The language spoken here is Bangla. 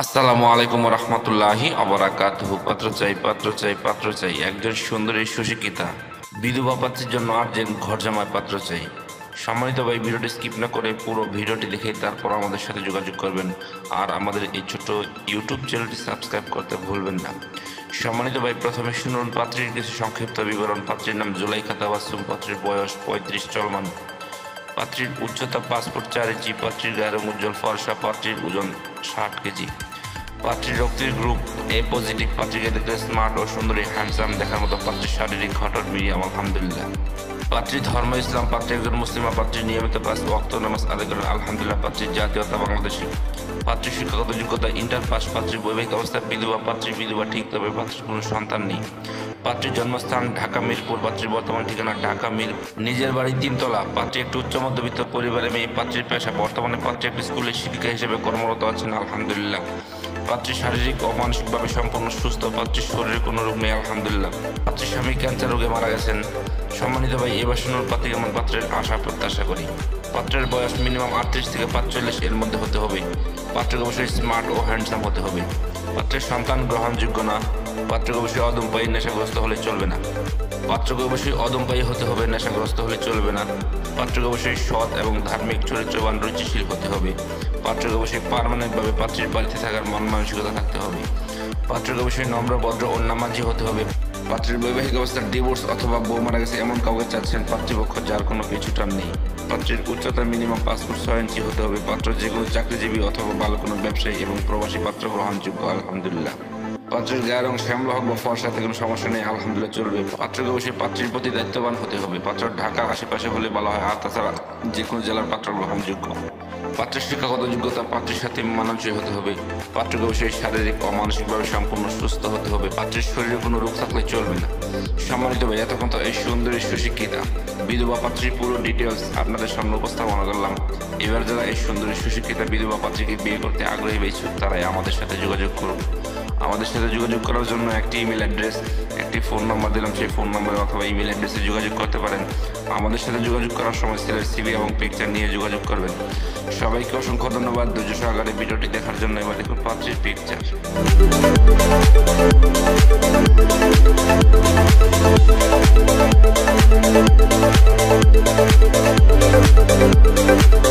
আসসালামু আলাইকুম রহমতুল্লাহি অবরাকাতুহু। পাত্র চাই একজন সুন্দরী সুশিক্ষিতা বিধবা পাত্রের জন্য আর্জেন্ট ঘর জামাই পাত্র চাই। সম্মানিত ভাই, ভিডিওটি স্কিপ না করে পুরো ভিডিওটি দেখে তারপর আমাদের সাথে যোগাযোগ করবেন। আর আমাদের এই ছোট ইউটিউব চ্যানেলটি সাবস্ক্রাইব করতে ভুলবেন না। সম্মানিত ভাই, প্রথমে শুনুন পাত্রীর কিছু সংক্ষিপ্ত বিবরণ। পাত্রীর নাম জুলাইখা তাবাসসুম, পাত্রীর বয়স 35 চলমান, পাত্রীর উচ্চতা 5 ফুট 4 ইঞ্চি, পাত্রীর গায়ের রং উজ্জ্বল ফর্সা, পাত্রীর ওজন 60 কেজি, পাত্রীর রক্তের গ্রুপ এ পজিটিভ, পাত্রীকে দেখতে স্মার্ট ও সুন্দরী হ্যান্ডসাম দেখার মতো, পাত্রীর শারীরিক গঠন মিডিয়াম আলহামদুলিল্লাহ, পাত্রীর ধর্ম ইসলাম, পাত্রী একজন মুসলিমা, পাত্রীর নিয়মিত 5 ওয়াক্ত নামাজ আদায় করেন আলহামদুলিল্লাহ, পাত্রীর জাতীয়তা বাংলাদেশী, পাত্রীর শিক্ষাগত যোগ্যতা ইন্টার পাস, পাত্রীর বৈবাহিক অবস্থা বিধবা, পাত্রীর বিধবা ঠিক তবে পাত্রীর কোনো সন্তান নেই, পাত্রীর জন্মস্থান ঢাকা মিরপুর, পাত্রীর বর্তমান ঠিকানা ঢাকা নিজের বাড়ি 3 তলা, পাত্রী একটু উচ্চ মধ্যবিত্ত পরিবারের মেয়ে, পাত্রীর পেশা বর্তমানে পাত্রী একটি স্কুলের শিক্ষিকা হিসেবে কর্মরত আছেন আলহামদুলিল্লাহ, পাত্রীর শারীরিক ও মানসিকভাবে সম্পূর্ণ সুস্থ, পাত্রীর শরীরে কোনো রোগ নেই আলহামদুলিল্লাহ, পাত্রীর স্বামী ক্যান্সার রোগে মারা গেছেন। সম্মানিত ভাই, এবার শুনুন পাত্রী কেমন পাত্রের আশা প্রত্যাশা করি। পাত্রের বয়স মিনিমাম 38 থেকে 45 এর মধ্যে হতে হবে, পাত্রকে অবশ্যই স্মার্ট ও হ্যান্ডসাম হতে হবে, পাত্রের সন্তান গ্রহণযোগ্য না, পাত্রকে অবশ্যই অদম্পায়ী নেশাগ্রস্ত হলে চলবে না, পাত্রকে অবশ্যই অদম্পায়ী হতে হবে, নেশাগ্রস্ত হলে চলবে না, পাত্রকে অবশ্যই সৎ এবং ধার্মিক চরিত্রবান রুচিশীল হতে হবে, পাত্রকে অবশ্যই পার্মানেন্টভাবে পাত্রীর বাড়িতে থাকার মন মানসিকতা থাকতে হবে, পাত্রকে অবশ্যই নম্র ভদ্র ও নামাজি হতে হবে, পাত্রীর বৈবাহিক অবস্থার ডিভোর্স অথবা বউ মারা গেছে এমন কাউকে চাচ্ছেন পাত্রীপক্ষ যার কোনো পিছুটান নেই, পাত্রীর উচ্চতা মিনিমাম 5 ফুট 6 ইঞ্চি হতে হবে, পাত্র যে কোনো চাকরিজীবী অথবা ভালো কোনো ব্যবসায়ী এবং প্রবাসী পাত্র গ্রহণযোগ্য আলহামদুলিল্লাহ, পাত্রের গায়ের রং শ্যামলা হোক বা ফর্সাতে কোনো সমস্যা নেই আলহামদুলিল্লাহ চলবে, পাত্রকে অবশ্যই পাত্রীর প্রতি দায়িত্ববান হতে হবে, পাত্র ঢাকার আশেপাশে হলে ভালো হয়, আর তাছাড়া যে কোনো জেলার পাত্র গ্রহণযোগ্য, পাত্রের শিক্ষাগত যোগ্যতা পাত্রের সাথে মানানসই হতে হবে, পাত্রকে অবশ্যই শারীরিক ও মানসিকভাবে সম্পূর্ণ সুস্থ হতে হবে, পাত্রের শরীরে কোনো রোগ থাকলে চলবে না। সম্মানিত ভাই, এতক্ষণ তো এই সুন্দরী সুশিক্ষিতা বিধবা পাত্রীর পুরো ডিটেলস আপনাদের সামনে উপস্থাপনা করলাম। এবার যারা এই সুন্দরী সুশিক্ষিতা বিধবা পাত্রীকে বিয়ে করতে আগ্রহী বা ইচ্ছুক তারাই আমাদের সাথে যোগাযোগ করুন। আমাদের সাথে যোগাযোগ করার জন্য একটি ইমেল অ্যাড্রেস, একটি ফোন নাম্বার দিলাম, সেই ফোন নাম্বারে অথবা ইমেল অ্যাড্রেসে যোগাযোগ করতে পারেন। আমাদের সাথে যোগাযোগ করার সময় ছেলের সিভি এবং পিকচার নিয়ে যোগাযোগ করবেন। সবাইকে অসংখ্য ধন্যবাদ ধৈর্য সহকারে ভিডিওটি দেখার জন্য। এবার দেখুন পাত্রীর পিকচার।